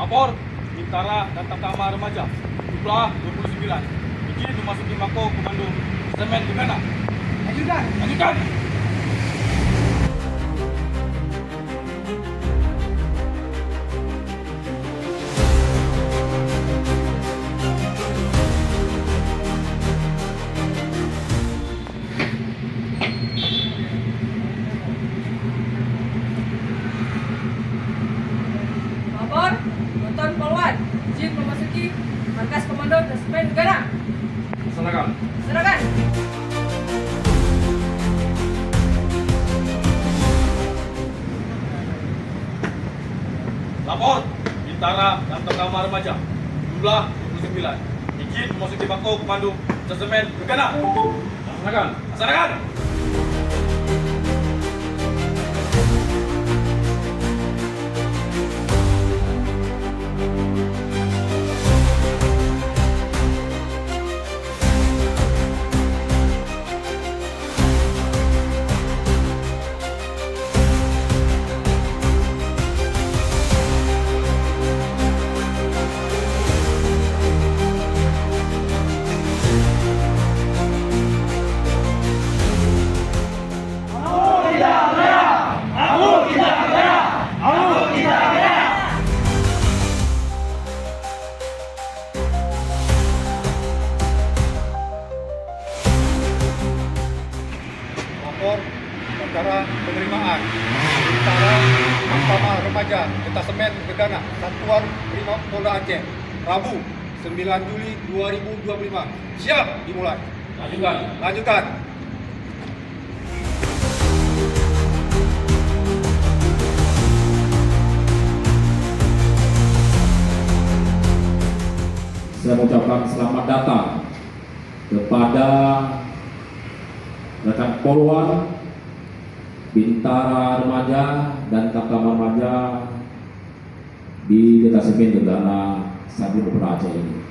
Lapor Bintara dan Takama Remaja jumlah 29 izin memasuki Mako Komando Semen Gegana. Lanjutkan. Lapor, Tonton Polwan, izin memasuki markas komando Semen Gegana. Laksanakan. Serahkan. Lapor Bintara dan Takama Remaja jumlah 29 izin memasuki Mako Komando Semen Gegana. Laksanakan. Lapor perkara penerimaan Bintara Takama Remaja Detasemen Gegana Satuan Brimob Polda Aceh Rabu 9 Juli 2025. Siap dimulai. Lanjutkan. Saya mengucapkan selamat datang kepada rekan Polwan, Bintara Remaja dan Takama Remaja di Detasemen Gegana Sabtu Polda Aceh ini.